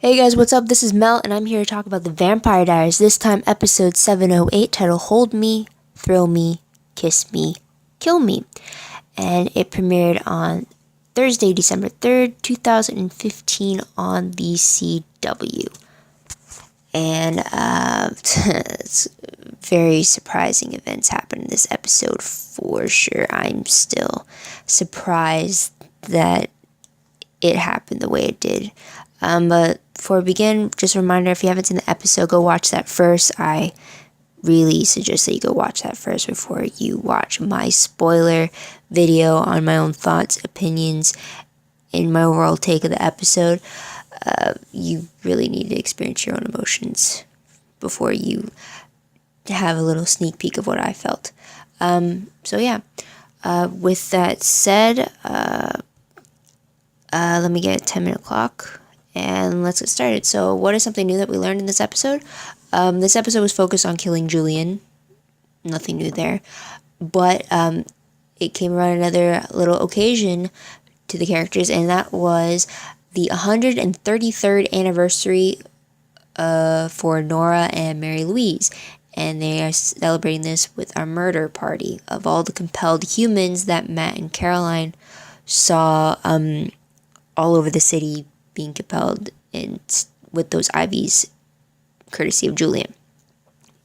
Hey guys, what's up? This is Mel, and I'm here to talk about the Vampire Diaries. This time, episode 708, titled Hold Me, Thrill Me, Kiss Me, Kill Me. And it premiered on Thursday, December 3rd, 2015 on the CW. And it's very surprising events happened in this episode for sure. I'm still surprised that it happened the way it did. But before we begin, just a reminder, if you haven't seen the episode, go watch that first. I really suggest that you go watch that first before you watch my spoiler video on my own thoughts, opinions, and my overall take of the episode. You really need to experience your own emotions before you have a little sneak peek of what I felt. With that said, let me get a 10-minute clock and let's get started. So what is something new that we learned in this episode? This episode was focused on killing Julian. Nothing new there. But it came around another little occasion to the characters, and that was the 133rd anniversary for Nora and Mary Louise. And they are celebrating this with a murder party of all the compelled humans that Matt and Caroline saw all over the city being compelled and with those IVs, courtesy of Julian.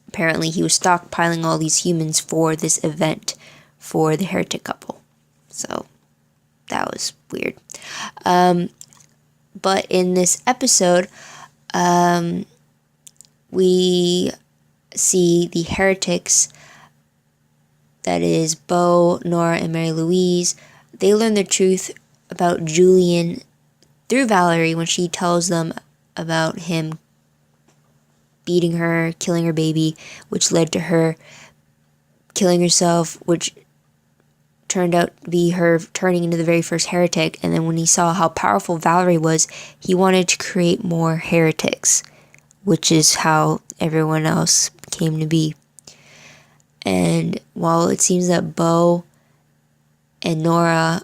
Apparently, he was stockpiling all these humans for this event for the heretic couple. So, that was weird. But in this episode, we see the heretics, that is Beau, Nora, and Mary Louise. They learn the truth about Julian through Valerie when she tells them about him beating her, killing her baby, which led to her killing herself, which turned out to be her turning into the very first heretic. And then when he saw how powerful Valerie was, he wanted to create more heretics, which is how everyone else came to be. And while it seems that Beau and Nora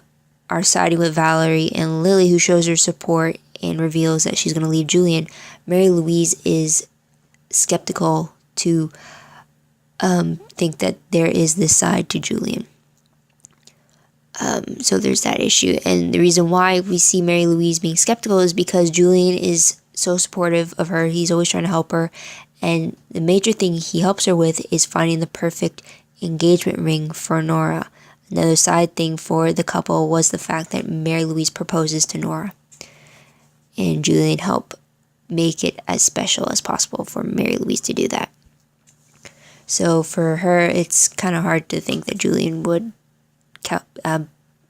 are siding with Valerie, and Lily, who shows her support and reveals that she's going to leave Julian, Mary Louise is skeptical to think that there is this side to Julian. So there's that issue. And the reason why we see Mary Louise being skeptical is because Julian is so supportive of her. He's always trying to help her. And the major thing he helps her with is finding the perfect engagement ring for Nora. Another side thing for the couple was the fact that Mary Louise proposes to Nora. And Julian helped make it as special as possible for Mary Louise to do that. So for her, it's kind of hard to think that Julian would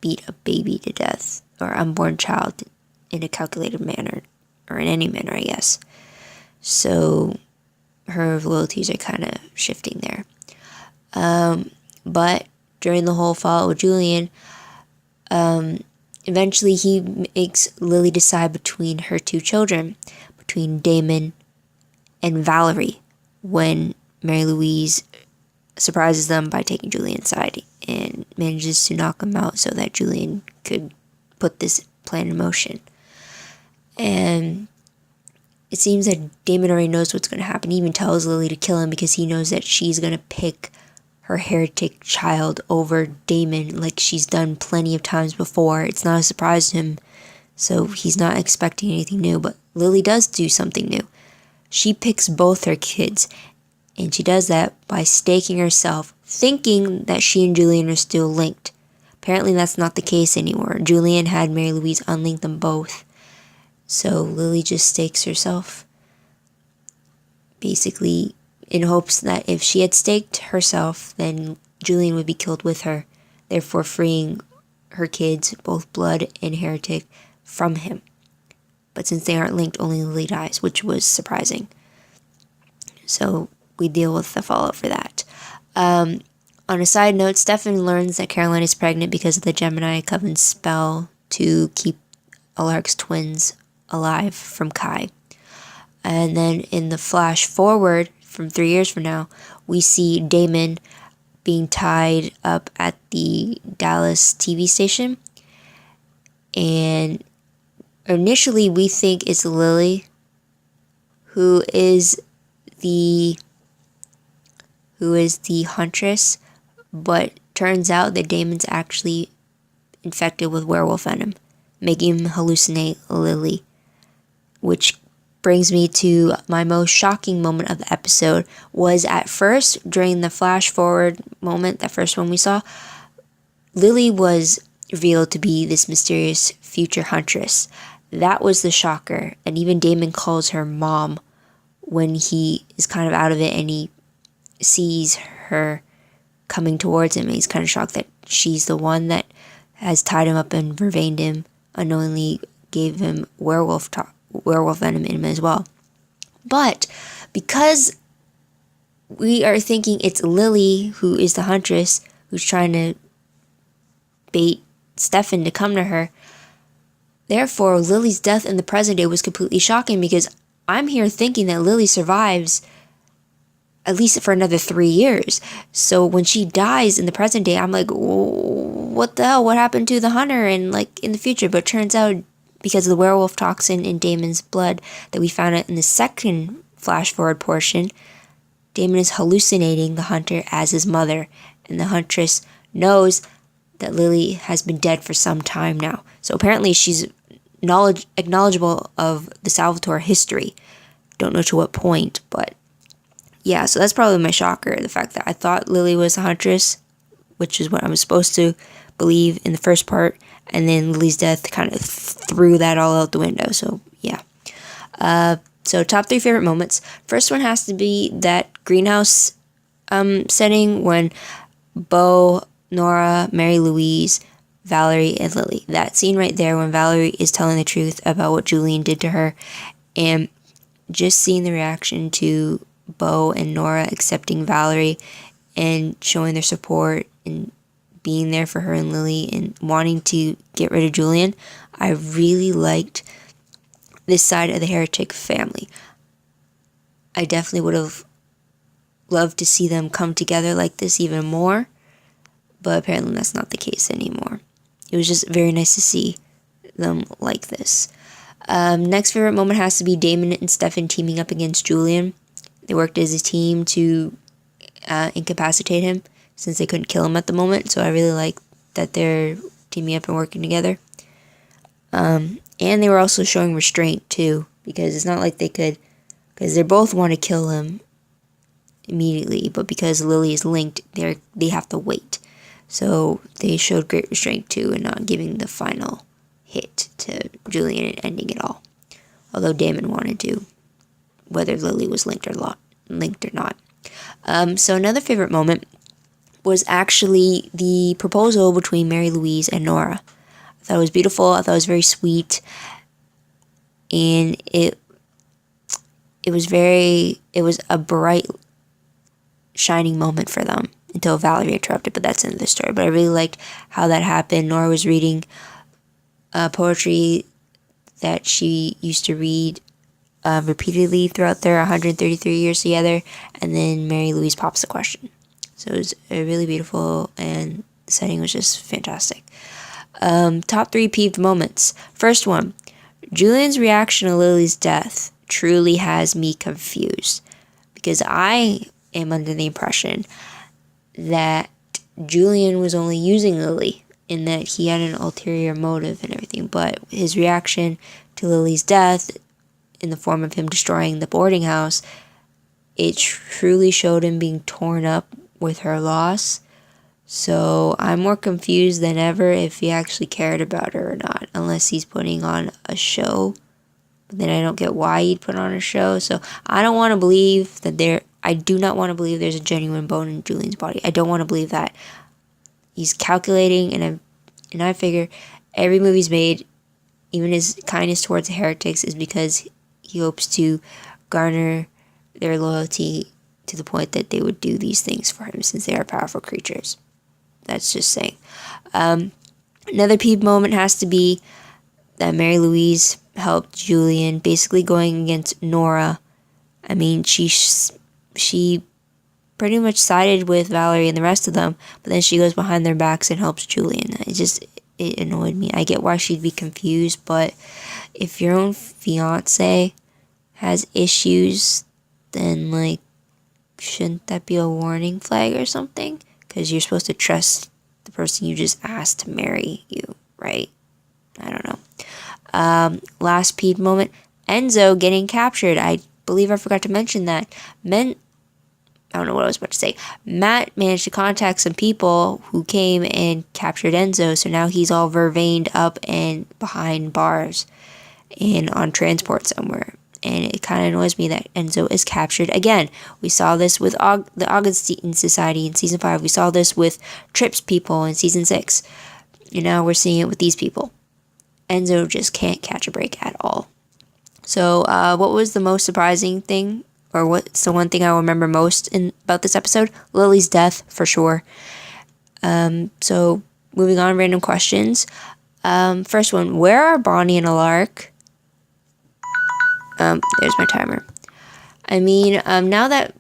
beat a baby to death or unborn child in a calculated manner, or in any manner, I guess. So her loyalties are kind of shifting there. But during the whole fallout with Julian, eventually he makes Lily decide between her two children, between Damon and Valerie, when Mary Louise surprises them by taking Julian's side and manages to knock him out so that Julian could put this plan in motion. And it seems that Damon already knows what's going to happen. He even tells Lily to kill him because he knows that she's going to pick her heretic child over Damon, like she's done plenty of times before. It's not a surprise to him, so he's not expecting anything new. But Lily does do something new. She picks both her kids, and she does that by staking herself, thinking that she and Julian are still linked. Apparently that's not the case anymore. Julian had Mary Louise unlink them both. So Lily just stakes herself, basically in hopes that if she had staked herself, then Julian would be killed with her, therefore freeing her kids, both blood and heretic, from him. But since they aren't linked, only Lily dies, which was surprising. So we deal with the fallout for that. On a side note, Stefan learns that Caroline is pregnant because of the Gemini Coven spell to keep Alaric's twins alive from Kai. And then in the flash forward from 3 years from now, we see Damon being tied up at the Dallas TV station. And initially we think it's Lily who is the huntress, but turns out that Damon's actually infected with werewolf venom, making him hallucinate Lily, which brings me to my most shocking moment of the episode. Was at first, during the flash forward moment, that first one we saw, Lily was revealed to be this mysterious future huntress. That was the shocker, and even Damon calls her mom when he is kind of out of it and he sees her coming towards him, and he's kind of shocked that she's the one that has tied him up and vervained him, unknowingly gave him werewolf venom in him as well. But because we are thinking it's Lily who is the huntress, who's trying to bait Stefan to come to her, therefore Lily's death in the present day was completely shocking, because I'm here thinking that Lily survives at least for another 3 years. So when she dies in the present day, I'm like, what the hell? What happened to the hunter and like in the future? But it turns out, because of the werewolf toxin in Damon's blood that we found out in the second flash forward portion, Damon is hallucinating the hunter as his mother, and the huntress knows that Lily has been dead for some time now. So apparently she's acknowledgeable of the Salvatore history. Don't know to what point, but yeah, so that's probably my shocker, the fact that I thought Lily was a huntress, which is what I was supposed to believe in the first part, and then Lily's death kind of threw that all out the window. So yeah. So top 3 favorite moments. First one has to be that greenhouse setting when Beau, Nora, Mary Louise, Valerie, and Lily. That scene right there when Valerie is telling the truth about what Julian did to her, and just seeing the reaction to Beau and Nora accepting Valerie and showing their support and being there for her and Lily and wanting to get rid of Julian. I really liked this side of the heretic family. I definitely would have loved to see them come together like this even more, but apparently that's not the case anymore. It was just very nice to see them like this. Next favorite moment has to be Damon and Stefan teaming up against Julian. They worked as a team to incapacitate him, since they couldn't kill him at the moment. So I really like that they're teaming up and working together. And they were also showing restraint too, because it's not like they could, because they both want to kill him immediately, but because Lily is linked, they have to wait. So they showed great restraint too, in not giving the final hit to Julian and ending it all. Although Damon wanted to, whether Lily was linked or not. So another favorite moment was actually the proposal between Mary Louise and Nora. I thought it was beautiful. I thought it was very sweet, and it was a bright, shining moment for them until Valerie interrupted. But that's the end of the story. But I really liked how that happened. Nora was reading poetry that she used to read repeatedly throughout their 133 years together, and then Mary Louise pops the question. So it was really beautiful, and the setting was just fantastic. Top 3 peeved moments. First one, Julian's reaction to Lily's death truly has me confused, because I am under the impression that Julian was only using Lily, in that he had an ulterior motive and everything, but his reaction to Lily's death, in the form of him destroying the boarding house, it truly showed him being torn up with her loss. So I'm more confused than ever if he actually cared about her or not, unless he's putting on a show. But then I don't get why he'd put on a show. So I don't want to believe that I do not want to believe there's a genuine bone in Julian's body. I don't want to believe that. He's calculating, and I figure every movie he's made, even his kindness towards the heretics, is because he hopes to garner their loyalty to the point that they would do these things for him, since they are powerful creatures. That's just saying. Another peeve moment has to be that Mary Louise helped Julian, basically going against Nora. I mean, she pretty much sided with Valerie and the rest of them, but then she goes behind their backs and helps Julian. It annoyed me. I get why she'd be confused, but if your own fiance has issues, then like shouldn't that be a warning flag or something? Because you're supposed to trust the person you just asked to marry you, right? I don't know. Last Peeved moment, Enzo getting captured. I believe I forgot to mention that. I don't know what I was about to say. Matt managed to contact some people who came and captured Enzo, so now he's all vervained up and behind bars and on transport somewhere. And it kind of annoys me that Enzo is captured again. We saw this with the Augustine Society in Season 5. We saw this with Tripp's people in Season 6. And now we're seeing it with these people. Enzo just can't catch a break at all. So what was the most surprising thing? Or what's the one thing I remember most about this episode? Lily's death, for sure. So moving on, random questions. First one, where are Bonnie and Alark? There's my timer. I mean, now that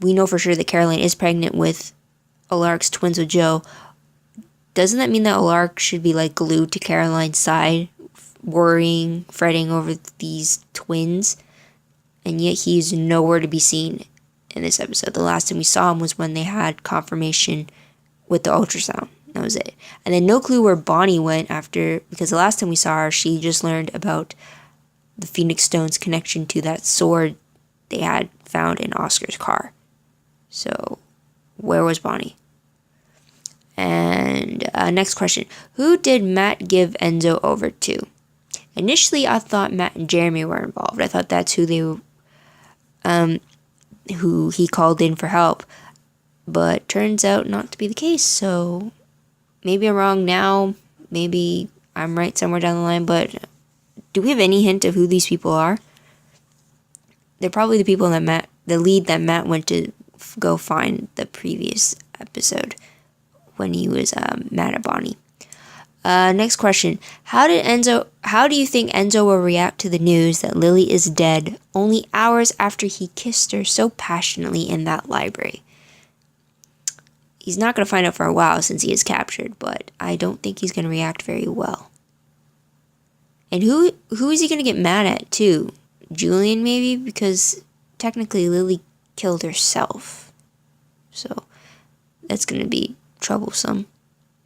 we know for sure that Caroline is pregnant with Alark's twins with Joe, doesn't that mean that Alark should be like glued to Caroline's side, worrying, fretting over these twins? And yet he's nowhere to be seen in this episode. The last time we saw him was when they had confirmation with the ultrasound. That was it. And then no clue where Bonnie went after, because the last time we saw her, she just learned about the Phoenix Stone's connection to that sword they had found in Oscar's car. So, where was Bonnie? And next question. Who did Matt give Enzo over to? Initially, I thought Matt and Jeremy were involved. I thought that's who he called in for help. But turns out not to be the case. So, maybe I'm wrong now. Maybe I'm right somewhere down the line. But do we have any hint of who these people are? They're probably the people that the lead that Matt went to go find the previous episode when he was mad at Bonnie. Next question. How do you think Enzo will react to the news that Lily is dead only hours after he kissed her so passionately in that library? He's not going to find out for a while since he is captured, but I don't think he's going to react very well. And who is he going to get mad at, too? Julian, maybe? Because technically Lily killed herself. So that's going to be troublesome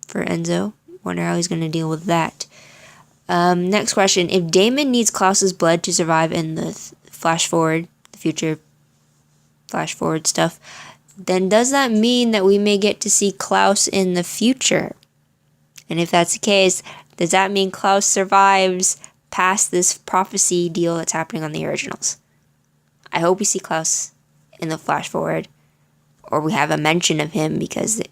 for Enzo. Wonder how he's going to deal with that. Next question. If Damon needs Klaus's blood to survive in the the future flash forward stuff, then does that mean that we may get to see Klaus in the future? And if that's the case, does that mean Klaus survives past this prophecy deal that's happening on the originals? I hope we see Klaus in the flash forward, or we have a mention of him, because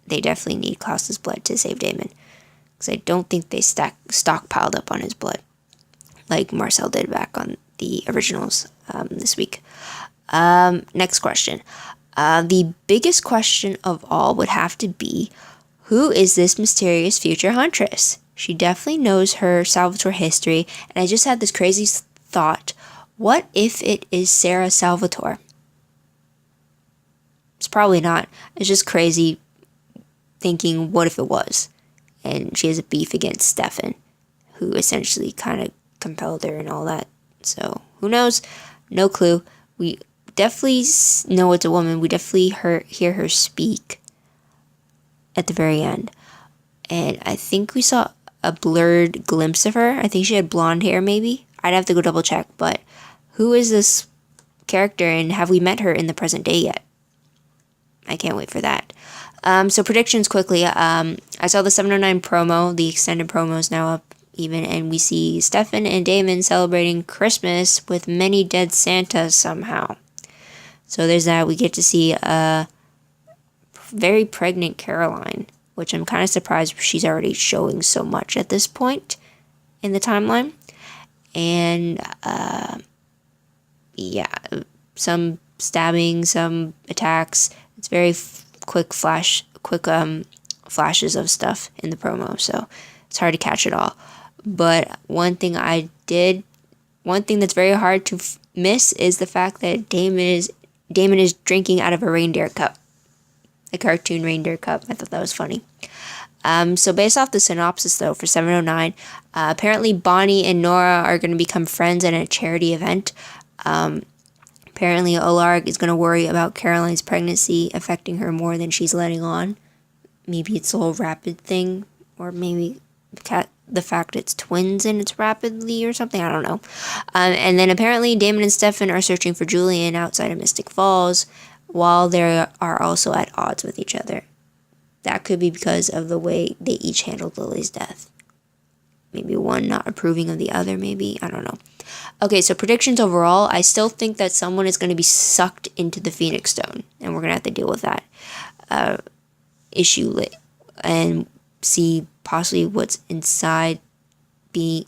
they definitely need Klaus's blood to save Damon. Because I don't think they stockpiled up on his blood like Marcel did back on the originals this week. Next question. The biggest question of all would have to be, who is this mysterious future huntress? She definitely knows her Salvatore history, and I just had this crazy thought. What if it is Sarah Salvatore? It's probably not. It's just crazy thinking, what if it was? And she has a beef against Stefan, who essentially kind of compelled her and all that. So, who knows? No clue. We definitely know it's a woman. We definitely hear her speak at the very end. And I think we saw a blurred glimpse of her. I think she had blonde hair, maybe. I'd have to go double check. But who is this character, and have we met her in the present day yet? I can't wait for that. So predictions quickly. I saw the 709 promo. The extended promo is now up even, and we see Stefan and Damon celebrating Christmas with many dead Santas somehow. So there's that. We get to see a very pregnant Caroline, which I'm kind of surprised she's already showing so much at this point in the timeline. And yeah, some stabbing, some attacks. It's very quick flashes of stuff in the promo, so it's hard to catch it all. But one thing that's very hard to miss is the fact that Damon is drinking out of a reindeer cup, a cartoon reindeer cup. I thought that was funny. So based off the synopsis, though, for 709, apparently Bonnie and Nora are going to become friends at a charity event. Apparently, Olarg is going to worry about Caroline's pregnancy affecting her more than she's letting on. Maybe it's a whole rapid thing, or maybe the fact it's twins and it's rapidly or something. I don't know. And then apparently Damon and Stefan are searching for Julian outside of Mystic Falls, while they are also at odds with each other. That could be because of the way they each handled Lily's death. Maybe one not approving of the other, maybe. I don't know. Okay, so predictions overall, I still think that someone is going to be sucked into the Phoenix Stone, and we're going to have to deal with that issue and see possibly what's inside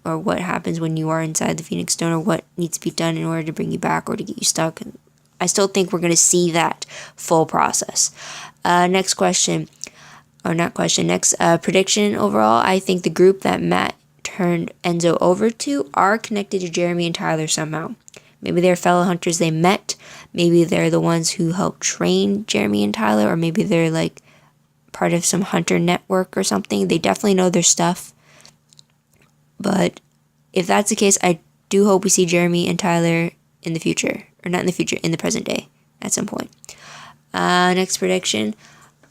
or what happens when you are inside the Phoenix Stone, or what needs to be done in order to bring you back or to get you stuck. And I still think we're going to see that full process. Next question, or not question, next prediction overall, I think the group that Matt turned Enzo over to are connected to Jeremy and Tyler somehow. Maybe they're fellow hunters they met. Maybe they're the ones who helped train Jeremy and Tyler, or maybe they're like part of some hunter network or something. They definitely know their stuff. But if that's the case, I do hope we see Jeremy and Tyler in the future. Or not in the future, in the present day at some point. Next prediction.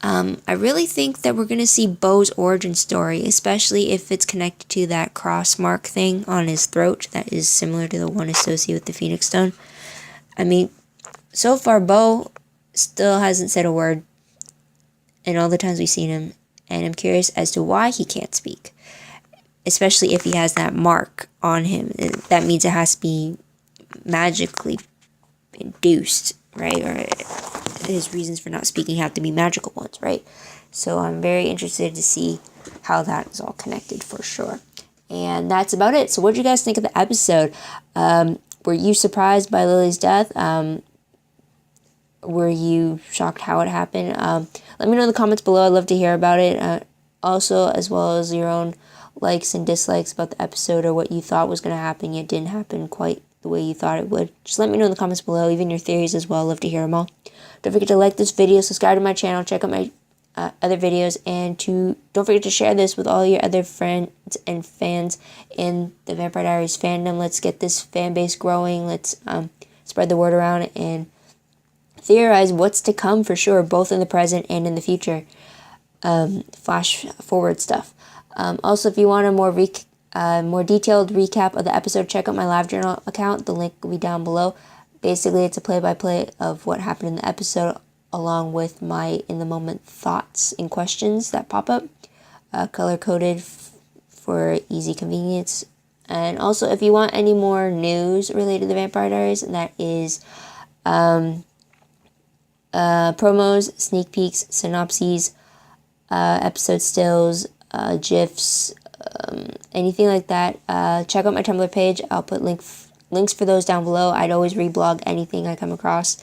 I really think that we're going to see Bo's origin story, especially if it's connected to that cross mark thing on his throat that is similar to the one associated with the Phoenix Stone. I mean, so far Bo still hasn't said a word in all the times we've seen him, and I'm curious as to why he can't speak, especially if he has that mark on him. That means it has to be magically induced, right? Or his reasons for not speaking have to be magical ones, right? So I'm very interested to see how that is all connected for sure. And that's about it. So what did you guys think of the episode? Were you surprised by Lily's death? Were you shocked how it happened? Let me know in the comments below. I'd love to hear about it. Also, as well as your own likes and dislikes about the episode, or what you thought was going to happen yet didn't happen quite the way you thought it would. Just let me know in the comments below, even your theories as well. I'd love to hear them all. Don't forget to like this video, subscribe to my channel, check out my other videos, and don't forget to share this with all your other friends and fans in the Vampire Diaries fandom. Let's get this fan base growing. Let's spread the word around and theorize what's to come for sure, both in the present and in the future. Flash forward stuff. Also, if you want a more detailed recap of the episode, check out my LiveJournal account. The link will be down below. Basically, it's a play-by-play of what happened in the episode, along with my in-the-moment thoughts and questions that pop up, color-coded for easy convenience. And also, if you want any more news related to the Vampire Diaries, that is promos, sneak peeks, synopses, episode stills, GIFs, anything like that, check out my Tumblr page. I'll put links for those down below. I'd always reblog anything I come across,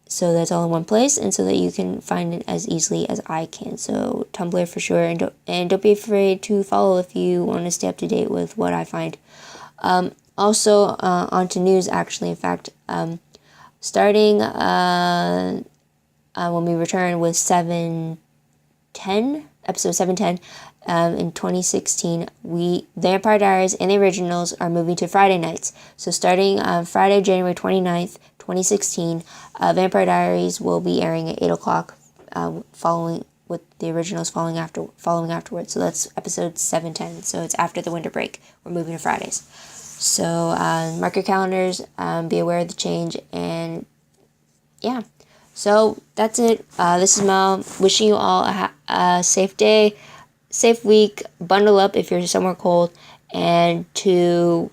so that's all in one place, and so that you can find it as easily as I can. So Tumblr for sure, and don't be afraid to follow if you want to stay up to date with what I find. Also, on to news, actually, in fact, starting when we return with episode 710, in 2016, Vampire Diaries and the originals are moving to Friday nights. So starting Friday, January 29th, 2016, Vampire Diaries will be airing at 8 o'clock, following with the originals following afterwards. So that's episode 710. So it's after the winter break. We're moving to Fridays. So mark your calendars, be aware of the change, and yeah. So that's it. This is Mel, wishing you all a safe day, safe week. Bundle up if you're somewhere cold, and to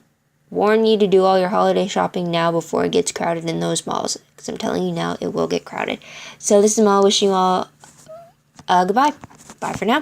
warn you to do all your holiday shopping now before it gets crowded in those malls, because I'm telling you now, it will get crowded. So this is Mel, wishing you all goodbye. Bye for now.